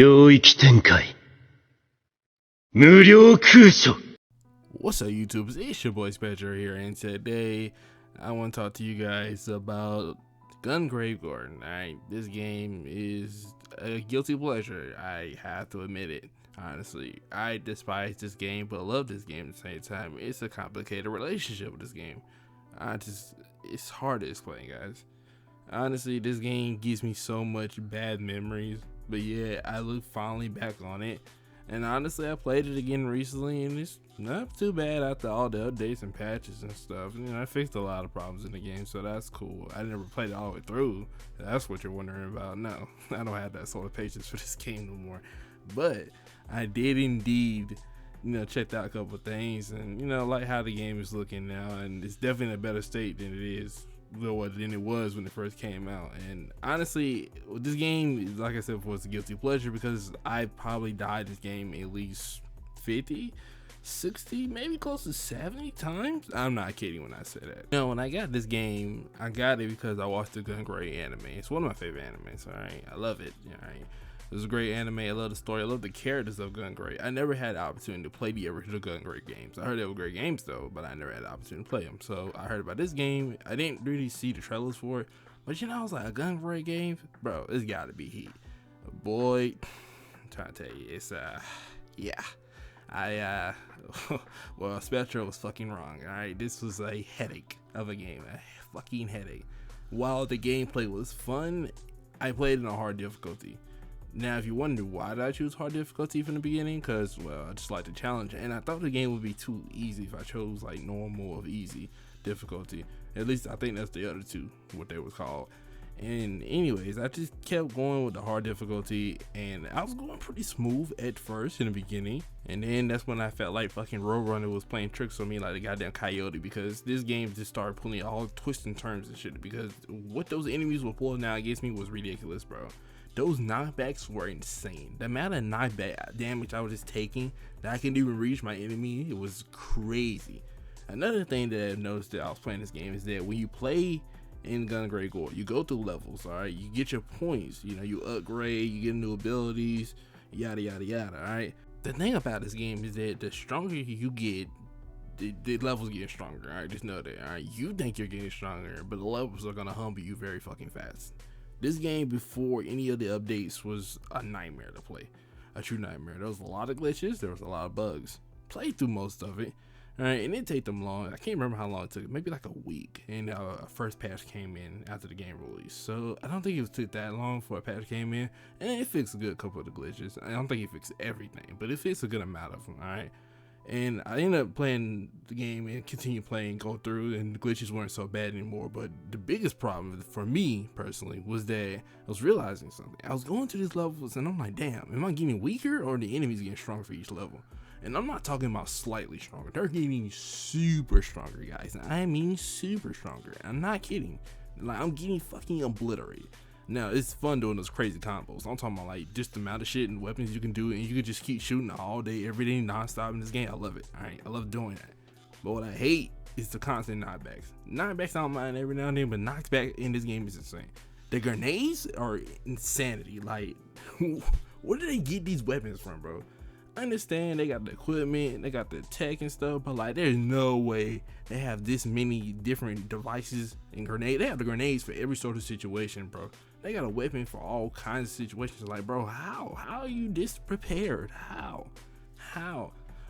領域展開。無料空所。 What's up, YouTubers? It's your boy Spectre here, and today I want to talk to you guys about Gungrave G.O.R.E. Alright, this game is a guilty pleasure. I have to admit it. Honestly, I despise this game, but love this game at the same time. It's a complicated relationship with this game. It's hard to explain, guys. Honestly, this game gives me so much bad memories, but yeah, I look finally back on it. And honestly, I played it again recently, and it's not too bad after all the updates and patches and stuff. You know, I fixed a lot of problems in the game, so that's cool. I never played it all the way through. That's what you're wondering about. No, I don't have that sort of patience for this game no more. But I did indeed, checked out a couple of things, and like how the game is looking now, and it's definitely in a better state than it was when it first came out. And honestly, this game, like I said before, it's a guilty pleasure because I probably died this game at least 50, 60, maybe close to 70 times. I'm not kidding when I say that. When I got this game, I got it because I watched the Gungrave anime. It's one of my favorite animes. All right, I love it. All right. It was a great anime. I love the story. I love the characters of Gungrave. I never had the opportunity to play the original Gungrave games. I heard they were great games though, but I never had the opportunity to play them. So I heard about this game. I didn't really see the trailers for it, but I was like, a Gungrave game, bro, it's gotta be heat. Boy, I'm trying to tell you, it's yeah. Well, Spectre was fucking wrong. All right, this was a headache of a game, a fucking headache. While the gameplay was fun, I played it on hard difficulty. Now, if you wonder why did I choose hard difficulty from the beginning, because, well, I just like the challenge, and I thought the game would be too easy if I chose like normal or easy difficulty. At least I think that's the other two, what they was called. And anyways, I just kept going with the hard difficulty, and I was going pretty smooth at first in the beginning, and then that's when I felt like fucking Roadrunner was playing tricks on me like the goddamn coyote, because this game just started pulling all twists and turns and shit, because what those enemies were pulling out against me was ridiculous, bro. Those knockbacks were insane. The amount of knockback damage I was just taking that I couldn't even reach my enemy, it was crazy. Another thing that I noticed that I was playing this game is that when you play in Gungrave G.O.R.E, you go through levels, alright? You get your points, you upgrade, you get new abilities, yada yada yada, alright? The thing about this game is that the stronger you get, the levels get stronger, alright? Just know that, alright? You think you're getting stronger, but the levels are gonna humble you very fucking fast. This game, before any of the updates, was a nightmare to play. A true nightmare. There was a lot of glitches. There was a lot of bugs. Played through most of it. Alright, and it didn't take them long. I can't remember how long it took. Maybe like a week. And a first patch came in after the game release. So I don't think it took that long for a patch came in. And it fixed a good couple of the glitches. I don't think it fixed everything, but it fixed a good amount of them. Alright. And I ended up playing the game and continue playing, go through, and the glitches weren't so bad anymore. But the biggest problem for me personally was that I was realizing something. I was going to these levels and I'm like, damn, am I getting weaker or the enemies getting stronger for each level? And I'm not talking about slightly stronger. They're getting super stronger, guys. I mean super stronger. I'm not kidding. Like, I'm getting fucking obliterated. Now, it's fun doing those crazy combos. I'm talking about like just the amount of shit and weapons you can do, and you can just keep shooting all day, every day, non-stop in this game. I love it. All right, I love doing that. But what I hate is the constant knockbacks. Knockbacks I don't mind every now and then, but knockback in this game is insane. The grenades are insanity. Like, where do they get these weapons from, bro? I understand they got the equipment, they got the tech and stuff, but like, there's no way they have this many different devices and grenades. They have the grenades for every sort of situation, bro. They got a weapon for all kinds of situations. Like, bro, how are you this prepared? How?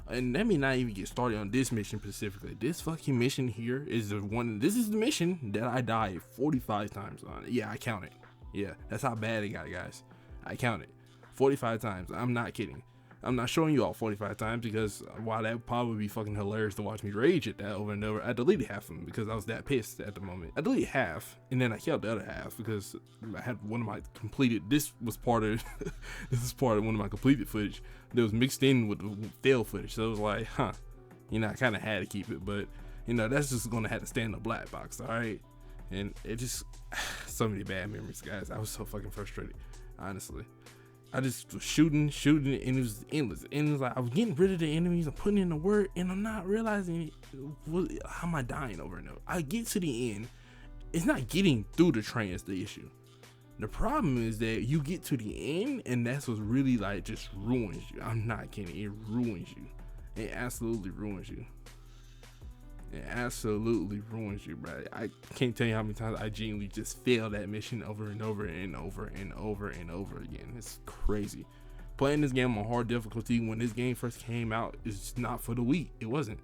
And let me not even get started on this mission specifically. This fucking mission here is the one. This is the mission that I died 45 times on. Yeah, I counted. Yeah, that's how bad it got, guys. I counted 45 times. I'm not kidding. I'm not showing you all 45 times because while that would probably be fucking hilarious to watch me rage at that over and over, I deleted half of them because I was that pissed at the moment. I deleted half and then I kept the other half because I had one of my completed, this is part of one of my completed footage that was mixed in with the fail footage. So it was like, I kind of had to keep it, but that's just gonna have to stay in the black box, all right? And it just, so many bad memories, guys. I was so fucking frustrated, honestly. I just was shooting, and it was endless. And it was like I was getting rid of the enemies, I'm putting in the work, and I'm not realizing how am I dying over and over. I get to the end, it's not getting through the train is the issue. The problem is that you get to the end, and that's what really like just ruins you. I'm not kidding. It ruins you. It absolutely ruins you. It absolutely ruins you, bro. I can't tell you how many times I genuinely just failed that mission over and over and over and over and over again. It's crazy. Playing this game on hard difficulty when this game first came out is not for the weak. It wasn't.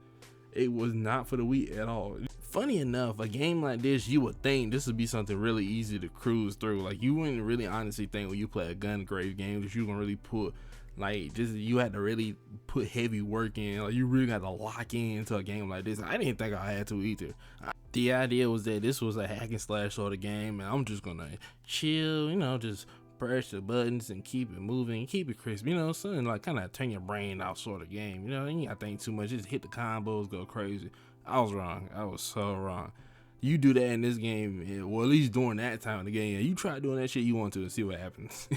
It was not for the weak at all. Funny enough, a game like this, you would think this would be something really easy to cruise through. Like, you wouldn't really honestly think when you play a Gungrave game that you're gonna really put, like, just you had to really put heavy work in. Like, you really got to lock into a game like this. I didn't think I had to either. The idea was that this was a hack and slash sort of game, and I'm just gonna chill, you know, just press the buttons and keep it moving, keep it crisp, you know, something like kind of turn your brain off sort of game, you know. You ain't gotta think too much, just hit the combos, go crazy. I was wrong. I was so wrong. You do that in this game, well, at least during that time of the game, you try doing that shit you want to and see what happens.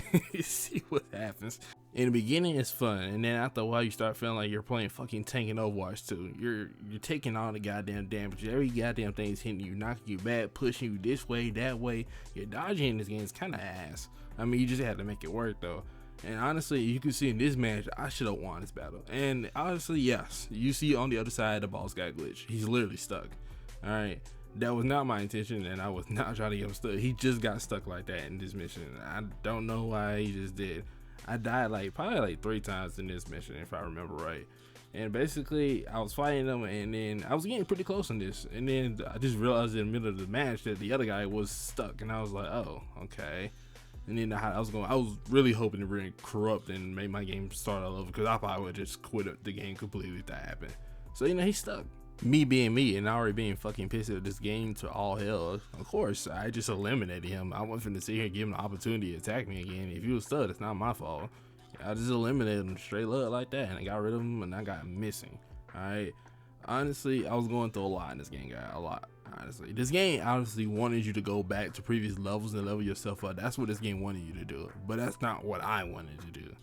See what happens. In the beginning, it's fun, and then after a while, you start feeling like you're playing fucking tank and Overwatch too. You're taking all the goddamn damage. Every goddamn thing's hitting you, knocking you back, pushing you this way, that way. Your dodging in this game is kind of ass. I mean, you just had to make it work though. And honestly, you can see in this match, I should have won this battle. And honestly, yes, you see on the other side, the boss got glitched. He's literally stuck. All right. That was not my intention, and I was not trying to get him stuck. He just got stuck like that in this mission. I don't know why he just did. I died probably 3 times in this mission, if I remember right. And basically, I was fighting him, and then I was getting pretty close on this. And then I just realized in the middle of the match that the other guy was stuck, and I was like, oh, okay. And then I was really hoping to bring corrupt and make my game start all over, because I probably would just quit the game completely if that happened. So, you know, he's stuck. Me being me and already being fucking pissed at this game to all hell, of course, I just eliminated him. I wasn't finna sit here and give him the opportunity to attack me again. If he was stuck, it's not my fault. I just eliminated him straight up like that, and I got rid of him, and I got missing. Alright. Honestly, I was going through a lot in this game, guys. A lot. Honestly, this game honestly wanted you to go back to previous levels and level yourself up. That's what this game wanted you to do, but that's not what I wanted to do.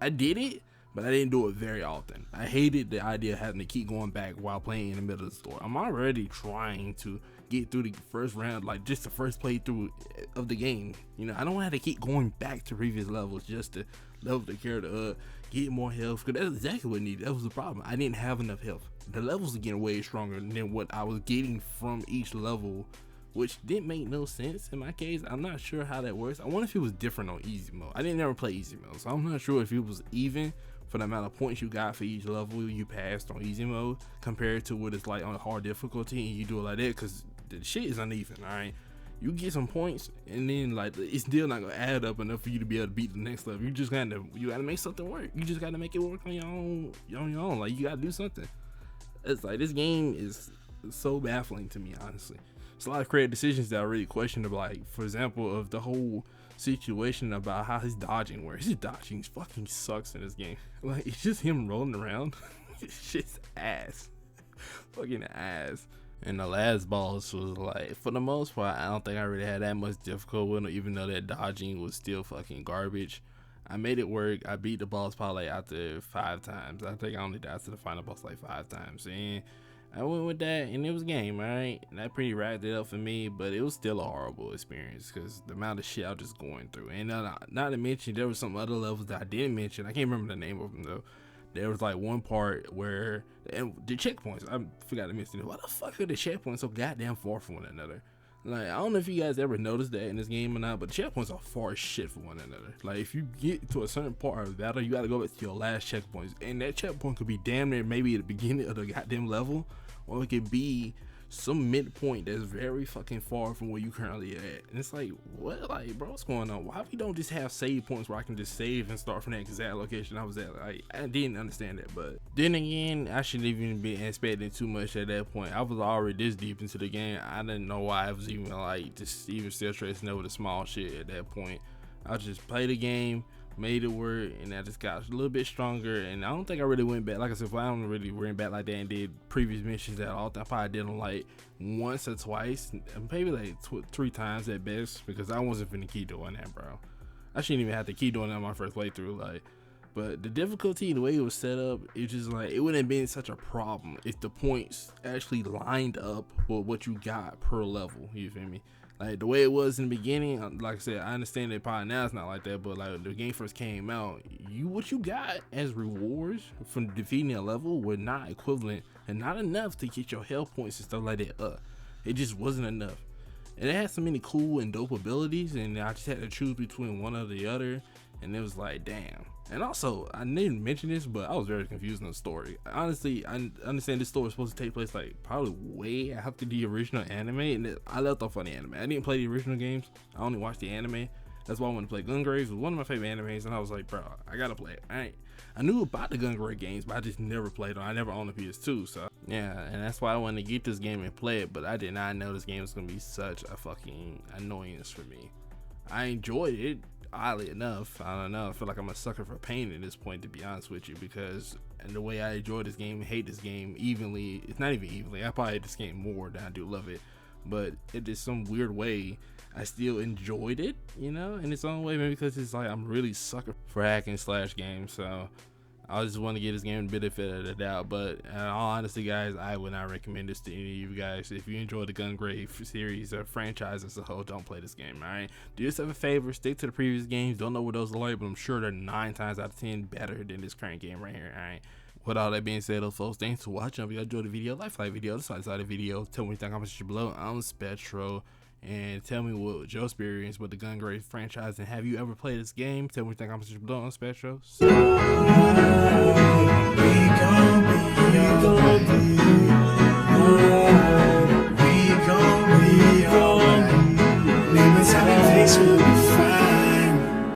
I did it, but I didn't do it very often. I hated the idea of having to keep going back while playing in the middle of the story. I'm already trying to get through the first round, like just the first playthrough of the game. You know, I don't have to keep going back to previous levels just to level the character up, get more health, because that's exactly what I needed. That was the problem. I didn't have enough health. The levels are getting way stronger than what I was getting from each level, which didn't make no sense in my case. I'm not sure how that works. I wonder if it was different on easy mode. I didn't ever play easy mode, so I'm not sure if it was even for the amount of points you got for each level you passed on easy mode compared to what it's like on hard difficulty, and you do it like that, because the shit is uneven. All right, you get some points, and then like it's still not gonna add up enough for you to be able to beat the next level. You gotta make something work. You just gotta make it work on your own. Like, you gotta do something. It's like, this game is so baffling to me, honestly. It's a lot of creative decisions that I really question, like, for example, of the whole situation about how his dodging works. His dodging fucking sucks in this game. Like, it's just him rolling around. It's just ass. Fucking ass. And the last boss was like, for the most part, I don't think I really had that much difficulty with him, even though that dodging was still fucking garbage. I made it work. I beat the boss probably after 5 times. I think I only died to the final boss like 5 times. And I went with that, and it was a game, alright? And that pretty wrapped it up for me, but it was still a horrible experience because the amount of shit I was just going through. And not to mention, there was some other levels that I didn't mention. I can't remember the name of them though. There was like one part where, and the checkpoints, I forgot to mention it. Why the fuck are the checkpoints so goddamn far from one another? Like, I don't know if you guys ever noticed that in this game or not, but checkpoints are far as shit from one another. Like, if you get to a certain part of the battle, you gotta go back to your last checkpoints, and that checkpoint could be damn near maybe at the beginning of the goddamn level, or it could be some midpoint that's very fucking far from where you currently at. And it's like, what? Like, bro, what's going on? Why we don't just have save points where I can just save and start from that exact location I was at? Like, I didn't understand that. But then again, I shouldn't even be expecting too much at that point. I was already this deep into the game. I didn't know why I was even like just even still tracing over the small shit at that point. I just played the game, made it work, and I just got a little bit stronger. And I don't think I really went back. Like I said, I don't really went back like that and did previous missions at all. I probably did them like once or twice, maybe like 3 times at best, because I wasn't finna keep doing that, bro. I shouldn't even have to keep doing that on my first playthrough. Like, But the difficulty, the way it was set up, it's just like it wouldn't have been such a problem if the points actually lined up with what you got per level. You feel me? Like the way it was in the beginning, like I said, I understand that probably now it's not like that, but like when the game first came out, what you got as rewards from defeating a level were not equivalent and not enough to get your health points and stuff like that up. It just wasn't enough. And it had so many cool and dope abilities, and I just had to choose between one or the other, and it was like, damn. And also, I didn't mention this, but I was very confused in the story. Honestly, I understand this story was supposed to take place like probably way after the original anime, and I left off on the anime. I didn't play the original games. I only watched the anime. That's why I wanted to play Gungrave. It was one of my favorite animes, and I was like, bro, I gotta play it. I knew about the Gungrave games, but I just never played them. I never owned a PS2, so yeah, and that's why I wanted to get this game and play it, but I did not know this game was gonna be such a fucking annoyance for me. I enjoyed it, oddly enough. I don't know, I feel like I'm a sucker for pain at this point, to be honest with you, because and the way I enjoy this game, hate this game evenly, it's not even evenly, I probably hate this game more than I do love it, but it is some weird way I still enjoyed it, you know, in its own way, maybe because it's like I'm really sucker for hack and slash games, so I just want to give this game a benefit of the doubt. But in all honesty, guys, I would not recommend this to any of you guys. If you enjoy the Gungrave series or franchise as a whole, don't play this game, alright? Do yourself a favor, stick to the previous games. Don't know what those are like, but I'm sure they're 9 times out of 10 better than this current game right here, alright? With all that being said, though, folks, thanks for watching. If you enjoyed the video, like video, decide the video. Tell me what you think, comment section below. I'm Spectro. And tell me what your experience with the Gungrave franchise, and have you ever played this game? Tell me what you think, comment section below. I'm Spectro. So